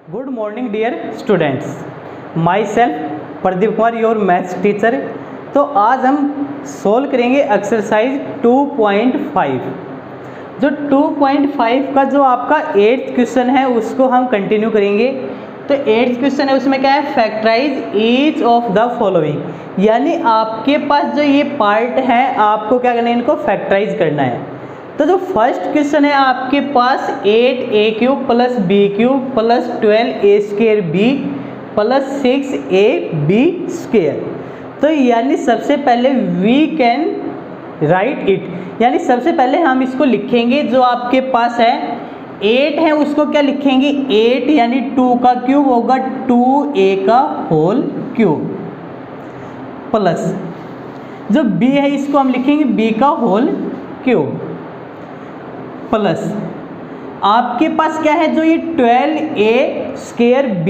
Good morning dear students, myself Pradeep Kumar your maths teacher. तो आज हम सोल्व करेंगे एक्सरसाइज 2.5। जो 2.5 का जो आपका 8th क्वेश्चन है उसको हम कंटिन्यू करेंगे। तो 8th क्वेश्चन है, उसमें क्या है, factorise each of the following. यानी आपके पास जो ये पार्ट है आपको क्या करना है, इनको फैक्टराइज करना है। तो जो फर्स्ट क्वेश्चन है आपके पास 8a³ plus b³ plus 12a² plus 6ab²। तो यानी सबसे पहले वी कैन राइट इट, यानी सबसे पहले हम इसको लिखेंगे। जो आपके पास है 8 है उसको क्या लिखेंगे, 8 यानी 2 का क्यूब होगा 2a का होल क्यूब, प्लस जो b है इसको हम लिखेंगे b का होल क्यूब, प्लस आपके पास क्या है, जो ये 12a²b,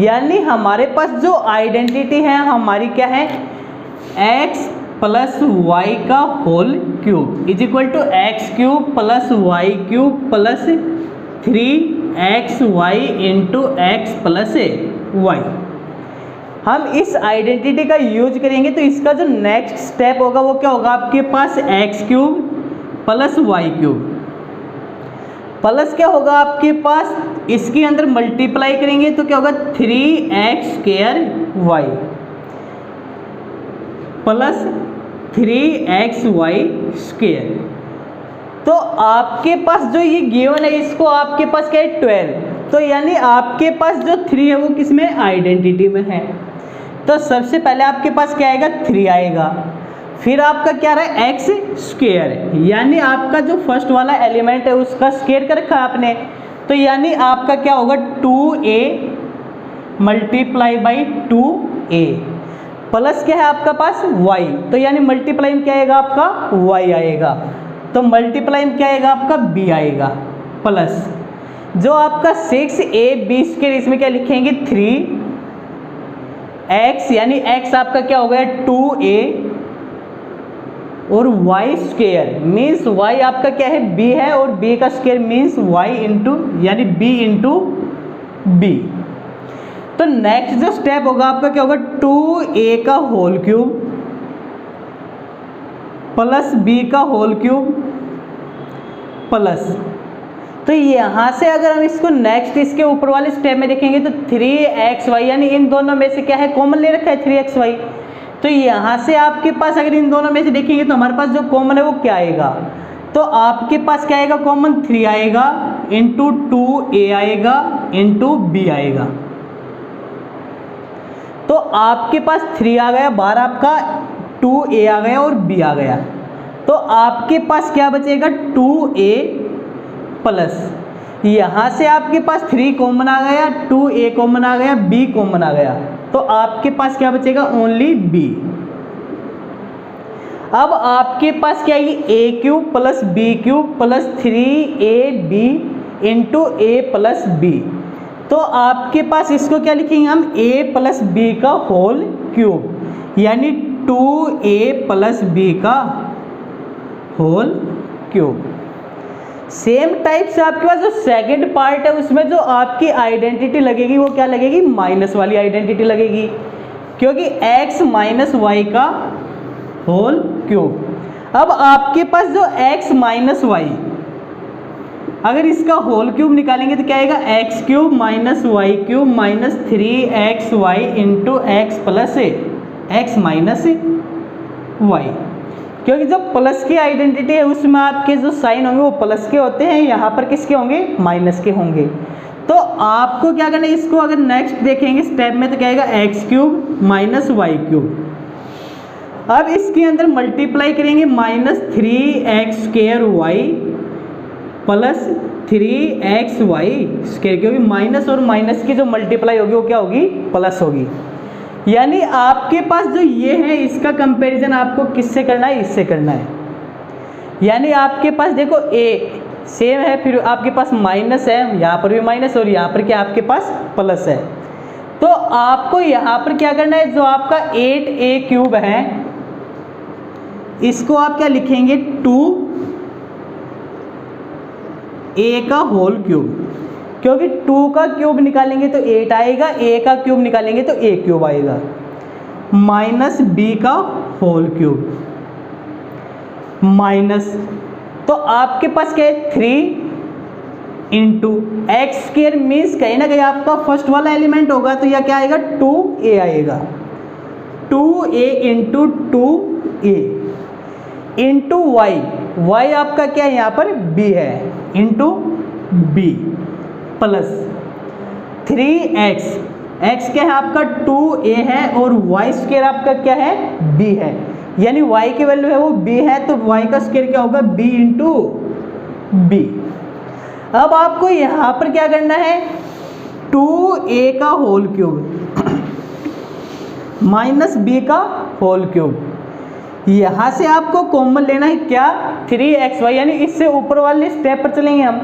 यानी हमारे पास जो आइडेंटिटी है हमारी क्या है, x प्लस वाई का whole cube is equal to x³ plus y³ plus 3xy into x plus Y. हम इस आइडेंटिटी का यूज करेंगे तो इसका जो नेक्स्ट स्टेप होगा वो क्या होगा, आपके पास x³ प्लस y³ प्लस क्या होगा आपके पास, इसके अंदर मल्टीप्लाई करेंगे तो क्या होगा 3x² प्लस 3xy²। तो आपके पास जो ये गिवन है इसको आपके पास क्या है 12। तो यानी आपके पास जो 3 है वो किस में, आइडेंटिटी में है। तो सबसे पहले आपके पास क्या आएगा, 3 आएगा। फिर आपका क्या रहा है, x², यानी आपका जो फर्स्ट वाला एलिमेंट है उसका स्क्वायर कर रखा है आपने। तो यानी आपका क्या होगा 2a multiply by 2a plus क्या है आपका पास y। तो यानी मल्टीप्लाई में क्या आएगा आपका y आएगा, तो मल्टीप्लाई में क्या आएगा आपका b आएगा, प्लस जो आपका 6ab², इसमें क्या लिखेंगे 3x, यानी x आपका क्या हो गया 2a और y² मीन्स y आपका क्या है b है, और b का स्क्वायर मीन्स y इंटू यानी b इंटू b। तो नेक्स्ट जो स्टेप होगा आपका क्या होगा 2a का होल क्यूब प्लस b का होल क्यूब प्लस, तो यहाँ से अगर हम इसको नेक्स्ट इसके ऊपर वाले स्टेप में देखेंगे तो 3xy, यानी इन दोनों में से क्या है कॉमन ले रखा है 3xy। तो यहाँ से आपके पास अगर इन दोनों में से देखेंगे तो हमारे पास जो कॉमन है वो क्या आएगा, तो आपके पास क्या आएगा कॉमन 3 आएगा इंटू 2a आएगा इंटू b आएगा। तो आपके पास 3 आ गया, बाहर आपका 2a आ गया और b आ गया। तो आपके पास क्या बचेगा 2a प्लस, यहाँ से आपके पास 3 कॉमन आ गया, 2a कॉमन आ गया, b कॉमन आ गया। तो आपके पास क्या बचेगा ओनली b। अब आपके पास क्या है a³ plus b³ plus 3ab into a plus b। तो आपके पास इसको क्या लिखेंगे हम a प्लस b का होल क्यूब, यानी 2a प्लस b का होल क्यूब। सेम टाइप से आपके पास जो सेकंड पार्ट है उसमें जो आपकी आइडेंटिटी लगेगी वो क्या लगेगी, माइनस वाली आइडेंटिटी लगेगी, क्योंकि x माइनस वाई का होल क्यूब। अब आपके पास जो x माइनस वाई, अगर इसका होल क्यूब निकालेंगे तो क्या आएगा x³ minus y³ minus 3xy into x plus x minus Y. क्योंकि जो प्लस की आइडेंटिटी है उसमें आपके जो साइन होंगे वो प्लस के होते हैं, यहाँ पर किसके होंगे, माइनस के होंगे। तो आपको क्या करना है, इसको अगर नेक्स्ट देखेंगे स्टेप में तो क्या आएगा x³ माइनस y³। अब इसके अंदर मल्टीप्लाई करेंगे माइनस 3x² प्लस 3xy², क्योंकि माइनस और माइनस की जो मल्टीप्लाई होगी वो क्या होगी, प्लस होगी। यानी आपके पास जो ये है इसका कंपैरिजन आपको किससे करना है, इससे करना है। यानी आपके पास देखो a सेम है, फिर आपके पास माइनस है, यहाँ पर भी माइनस और यहाँ पर क्या आपके पास प्लस है। तो आपको यहाँ पर क्या करना है, जो आपका 8a³ है इसको आप क्या लिखेंगे 2a का होल क्यूब क्योंकि 2 का क्यूब निकालेंगे तो 8 आएगा, a का क्यूब निकालेंगे तो a क्यूब आएगा, माइनस b का होल क्यूब माइनस, तो आपके पास क्या है 3 इंटू एक्स स्क्र मीन्स कहीं ना कहीं आपका फर्स्ट वाला एलिमेंट होगा, तो यह क्या आएगा 2a आएगा, 2a into 2a into Y, Y आपका क्या है यहाँ पर b है, into b plus 3x, x क्या है आपका 2a है और वाई स्क्र आपका क्या है b है, यानी y की वैल्यू है वो b है, तो y का स्क्वायर क्या होगा b इंटू b। अब आपको यहाँ पर क्या करना है 2a का होल क्यूब माइनस b का होल क्यूब, यहाँ से आपको कॉमन लेना है क्या 3xy, यानी इससे ऊपर वाले स्टेप पर चलेंगे हम,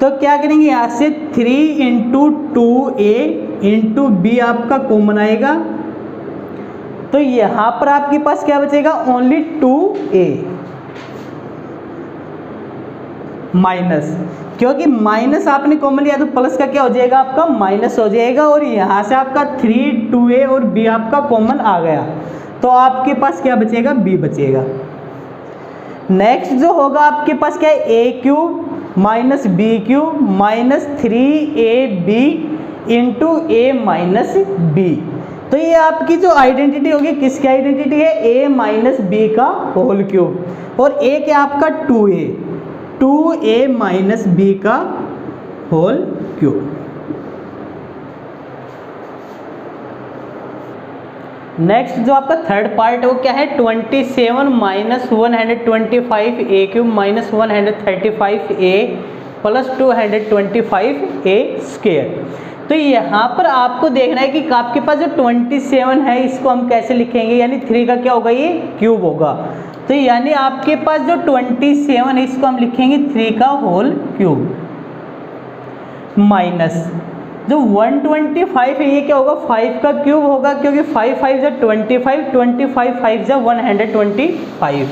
तो क्या करेंगे यहाँ से 3 इंटू 2a इंटू b आपका कॉमन आएगा, तो यहां पर आपके पास क्या बचेगा ओनली 2a माइनस, क्योंकि माइनस आपने कॉमन लिया तो प्लस का क्या हो जाएगा आपका माइनस हो जाएगा, और यहां से आपका 3 2a और b आपका कॉमन आ गया, तो आपके पास क्या बचेगा b बचेगा। नेक्स्ट जो होगा आपके पास क्या है a cube minus b cube minus 3ab into a minus b, तो ये आपकी जो आइडेंटिटी होगी किसकी आइडेंटिटी है a माइनस b का होल क्यूब, और a क्या आपका 2a माइनस b का होल क्यूब। नेक्स्ट जो आपका थर्ड पार्ट है वो क्या है 27 minus 125 a cube minus 135a plus 225a square. तो यहाँ पर आपको देखना है कि आपके पास जो 27 है इसको हम कैसे लिखेंगे, यानी 3 का क्या होगा ये क्यूब होगा, तो यानी आपके पास जो 27 है इसको हम लिखेंगे 3 का होल क्यूब माइनस जो 125 है ये क्या होगा 5 का क्यूब होगा, क्योंकि 5 5 जा 25 25 5 जा 125,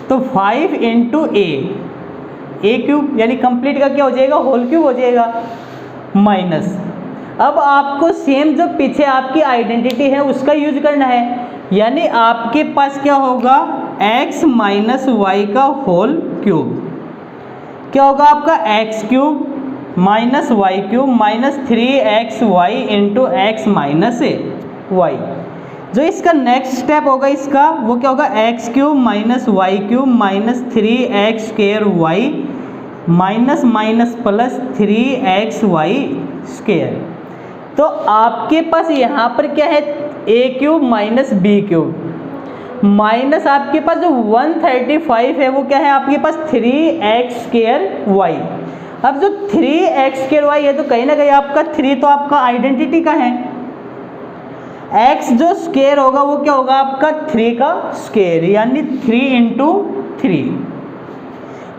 तो 5 इंटू ए क्यूब यानी कंप्लीट का क्या हो जाएगा होल क्यूब हो जाएगा माइनस। अब आपको सेम जो पीछे आपकी आइडेंटिटी है उसका यूज करना है, यानी आपके पास क्या होगा x माइनस वाई का होल क्यूब, क्या होगा आपका x cube minus Y cube minus 3xy into X minus Y. जो इसका नेक्स्ट स्टेप होगा इसका वो क्या होगा x cube minus Y cube minus 3x square Y minus minus plus 3xy square. तो आपके पास यहाँ पर क्या है a cube minus b cube minus आपके पास जो 135 है वो क्या है आपके पास 3x स्क्वायर वाई। अब जो 3x स्क्वायर वाई है तो कहीं ना कहीं आपका 3 तो आपका आइडेंटिटी का है, x जो स्क्वायर होगा वो क्या होगा आपका 3 का स्क्वायर, यानी 3 इंटू 3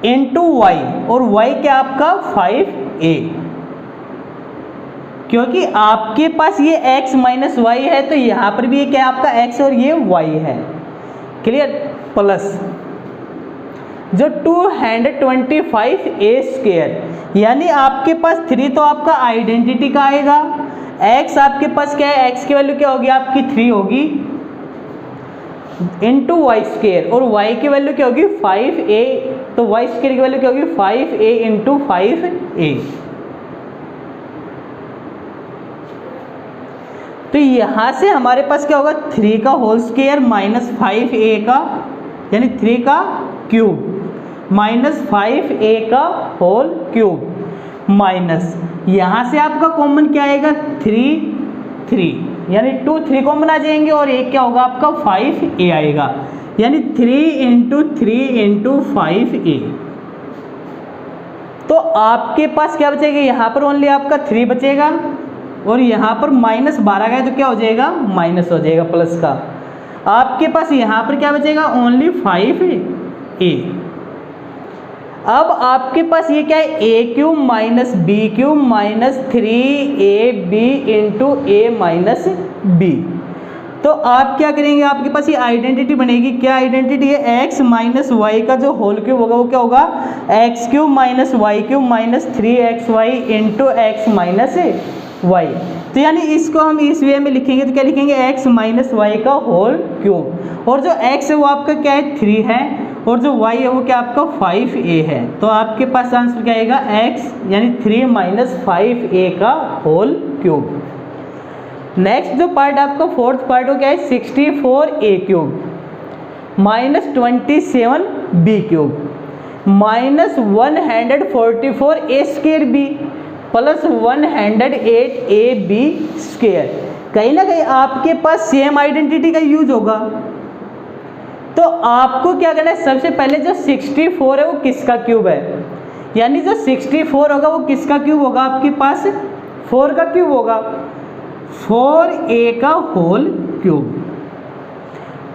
इंटू वाई, और y क्या आपका 5a, क्योंकि आपके पास ये x माइनस वाई है तो यहाँ पर भी ये क्या आपका x और ये y है, क्लियर, प्लस जो 225a स्क्वायर, यानी आपके पास 3 तो आपका आइडेंटिटी का आएगा, x आपके पास क्या है x की वैल्यू क्या होगी आपकी 3 होगी इंटू वाई स्क्वायर, और y की वैल्यू क्या होगी 5a, तो y स्क्वायर की वैल्यू क्या होगी 5a इंटू 5a। तो यहाँ से हमारे पास क्या होगा 3 का होल स्क्वायर माइनस 5a का यानी 3 का क्यूब माइनस 5a का होल क्यूब माइनस, यहाँ से आपका कॉमन क्या आएगा 3 यानी 2 3 कॉमन आ जाएंगे, और एक क्या होगा आपका 5a आएगा, यानी 3 इंटू 3 इंटू 5a। तो आपके पास क्या बचेगा यहाँ पर ओनली आपका 3 बचेगा, और यहाँ पर माइनस 12 गया तो क्या हो जाएगा माइनस हो जाएगा प्लस का, आपके पास यहाँ पर क्या बचेगा ओनली 5a। अब आपके पास ये क्या है a cube minus b cube minus 3ab into a minus b। तो आप क्या करेंगे, आपके पास ये आइडेंटिटी बनेगी। क्या आइडेंटिटी है, एक्स माइनस वाई का जो होल क्यूब होगा वो क्या होगा, X cube minus Y cube minus 3xy into X minus Y. तो यानी इसको हम इस वे में लिखेंगे तो क्या लिखेंगे, एक्स माइनस वाई का होल क्यूब। और जो एक्स है वो आपका क्या है 3 है, और जो y है वो क्या आपका 5a है। तो आपके पास आंसर क्या आएगा, x यानी 3 माइनस 5a का होल क्यूब। नेक्स्ट जो पार्ट आपका फोर्थ पार्ट हो क्या है, 64a cube minus 27b cube minus 144a square b plus 108ab square. कहीं ना कहीं आपके पास सेम आइडेंटिटी का यूज होगा। तो आपको क्या करना है, सबसे पहले जो 64 है वो किसका क्यूब है, यानी जो 64 होगा वो किसका क्यूब होगा, आपके पास 4 का क्यूब होगा, 4a का whole cube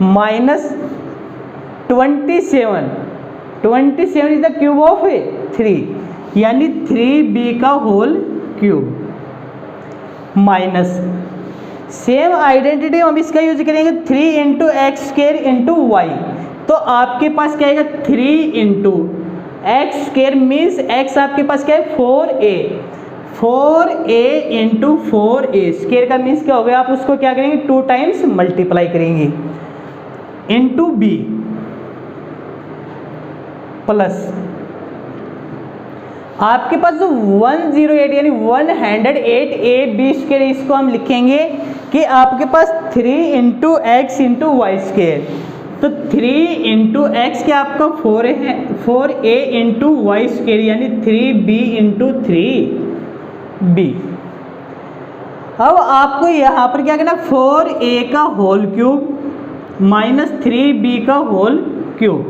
minus 27 is the cube of 3 यानी 3b का whole cube minus same identity हम इसका यूज करेंगे 3 into X square into Y. तो आपके पास क्या आएगा 3 into X square means X आपके पास क्या है 4a इंटू 4a स्क्वायर का मीन्स क्या हो गया, आप उसको क्या करेंगे 2 टाइम्स मल्टीप्लाई करेंगे इंटू b प्लस आपके पास जो 108 यानी 108ab स्क्वायर, इसको हम लिखेंगे कि आपके पास 3 into x into Y square. तो 3 इंटू एक्स क्या आपका 4 है, 4a इंटू वाई स्क्वायर यानी 3b इंटू 3b। अब आपको यहाँ पर क्या करना, 4a का होल क्यूब माइनस 3b का होल क्यूब।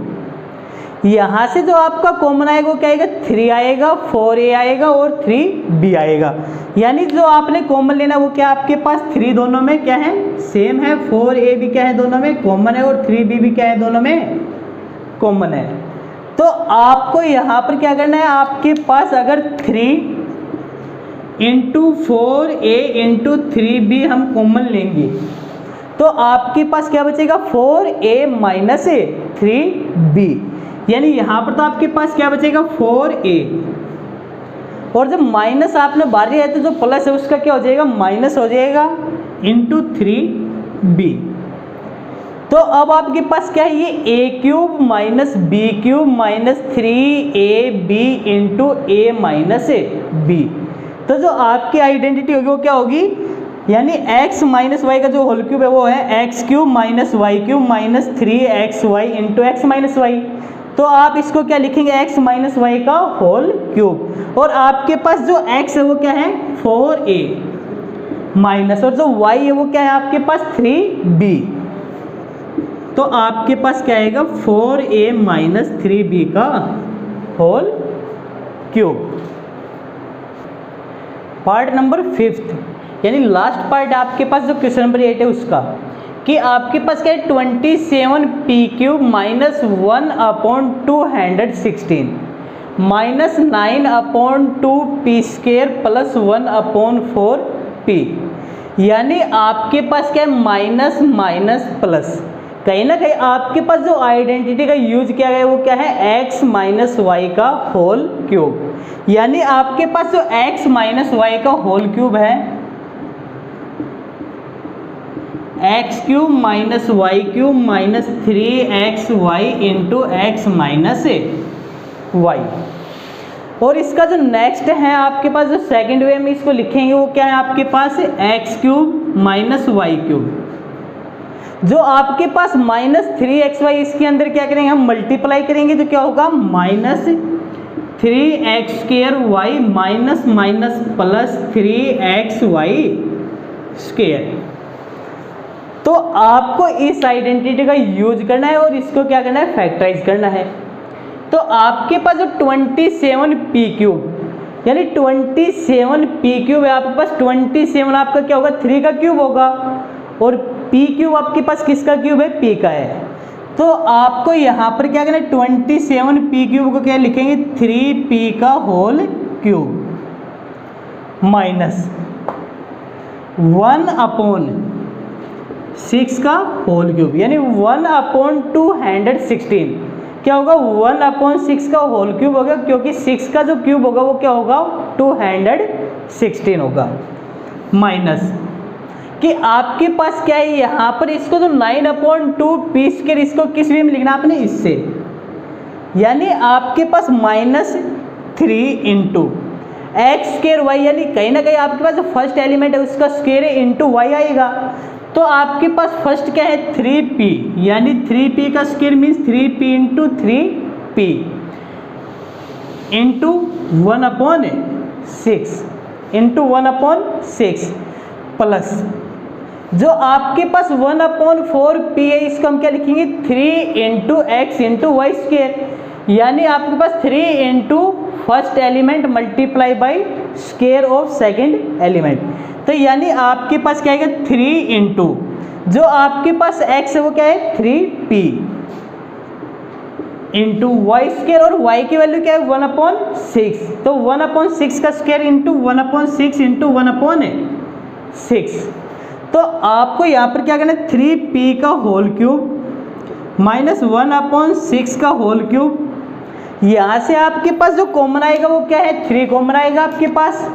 यहाँ से जो आपका कॉमन आएगा वो क्या आएगा 3 आएगा, 4a आएगा और 3b आएगा। यानी जो आपने कॉमन लेना वो क्या आपके पास 3 दोनों में क्या है सेम है, 4a भी क्या है दोनों में कॉमन है और 3b भी क्या है दोनों में कॉमन है। तो आपको यहाँ पर क्या करना है, आपके पास अगर 3 इंटू 4a इंटू 3b हम कॉमन लेंगे तो आपके पास क्या बचेगा 4a माइनस 3b, यानी यहाँ पर तो आपके पास क्या बचेगा 4a और जब माइनस आपने बाहर लिया है तो जो प्लस है उसका क्या हो जाएगा माइनस हो जाएगा इंटू 3b। तो अब आपके पास क्या है ये a cube minus b cube minus 3ab into a minus b। तो जो आपकी आइडेंटिटी होगी वो क्या होगी, यानी x माइनस वाई का जो होल क्यूब है वो है X cube minus Y cube minus 3xy into X minus Y. तो आप इसको क्या लिखेंगे x माइनस वाई का होल क्यूब। और आपके पास जो x है वो क्या है 4a माइनस और जो y है वो क्या है आपके पास 3b। तो आपके पास क्या आएगा 4a माइनस 3b का होल क्यूब। पार्ट नंबर 5 यानी लास्ट पार्ट आपके पास जो क्वेश्चन नंबर 8 है उसका, कि आपके पास क्या है 27p cube minus 1/216 minus 9/2p square plus 1/4p। यानी आपके पास क्या है माइनस माइनस प्लस। कहीं ना कहीं आपके पास जो आइडेंटिटी का यूज किया गया वो क्या है x माइनस वाई का होल क्यूब। यानी आपके पास जो x माइनस वाई का होल क्यूब है X cube minus Y cube minus 3xy into X minus Y. और इसका जो नेक्स्ट है आपके पास जो सेकंड वे में इसको लिखेंगे वो क्या है आपके पास X cube minus Y cube. जो आपके पास माइनस 3xy इसके अंदर क्या करेंगे हम मल्टीप्लाई करेंगे तो क्या होगा minus 3x square Y minus minus plus 3xy square. तो आपको इस आइडेंटिटी का यूज करना है और इसको क्या करना है फैक्टराइज करना है। तो आपके पास जो 27p क्यूब यानी 27p क्यूब है आपके पास, 27 आपका क्या होगा 3 का क्यूब होगा और p क्यूब आपके पास किसका क्यूब है p का है। तो आपको यहाँ पर क्या करना है 27p क्यूब को क्या लिखेंगे 3p का होल क्यूब माइनस 1 6 का होल क्यूब, यानी 1/216 क्या होगा, 1/6 का होल क्यूब होगा, क्योंकि 6 का जो क्यूब होगा वो क्या होगा, 216 होगा। माइनस कि आपके पास क्या है यहाँ पर, इसको तो 9/2 पी स्क्वायर, इसको किस वे में लिखना आपने, इससे, यानी आपके पास -3 इंटू एक्स स्क्वायर वाई, यानी कहीं ना कहीं आपके पास जो फर्स्ट एलिमेंट है उसका स्क्वायर है इंटू वाई आएगा। तो आपके पास फर्स्ट क्या है 3p, यानी 3p का square means 3p into 3p into 1/6 into 1/6 plus जो आपके पास 1/4p है, इसको हम क्या लिखेंगे 3 into x into Y square, यानी आपके पास 3 into first element multiply by square of second element. तो यानी आपके पास क्या आएगा 3 इंटू जो आपके पास x है वो क्या है 3p इंटू वाई स्क्वायर, और y की वैल्यू क्या है 1/6, तो 1/6 का स्क्वायर इंटू 1/6 इंटू 1/6। तो आपको यहाँ पर क्या करना है 3p का होल क्यूब माइनस 1/6 का होल क्यूब, यहाँ से आपके पास जो कॉमन आएगा वो क्या है 3 कॉमन आएगा, आपके पास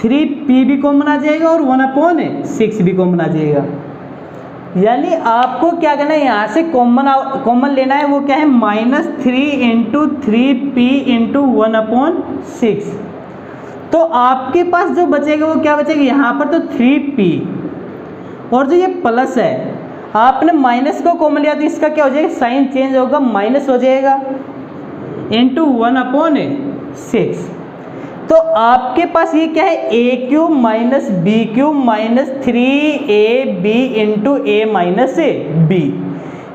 3p भी कॉमन आ जाएगा और 1/6 भी कॉमन आ जाएगा। यानी आपको क्या करना है यहाँ से कॉमन लेना है, वो क्या है -3 इंटू 3p इंटू 1/6। तो आपके पास जो बचेगा वो क्या बचेगा, यहाँ पर तो 3p और जो ये प्लस है आपने माइनस को कॉमन लिया तो इसका क्या हो जाएगा, साइन चेंज होगा, माइनस हो जाएगा इंटू 1/6। तो आपके पास ये क्या है a cube minus b cube minus 3ab into a minus b,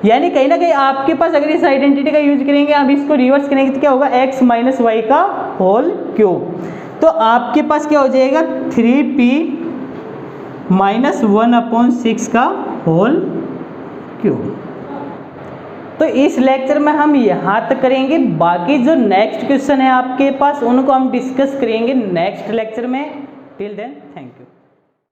यानी कहीं ना कहीं आपके पास अगर इस आइडेंटिटी का यूज करेंगे, हम इसको रिवर्स करेंगे तो क्या होगा x माइनस वाई का होल क्यूब। तो आपके पास क्या हो जाएगा 3p माइनस 1/6 का होल क्यूब। तो इस लेक्चर में हम यहाँ तक करेंगे, बाकी जो नेक्स्ट क्वेश्चन है आपके पास उनको हम डिस्कस करेंगे नेक्स्ट लेक्चर में। Till then thank you.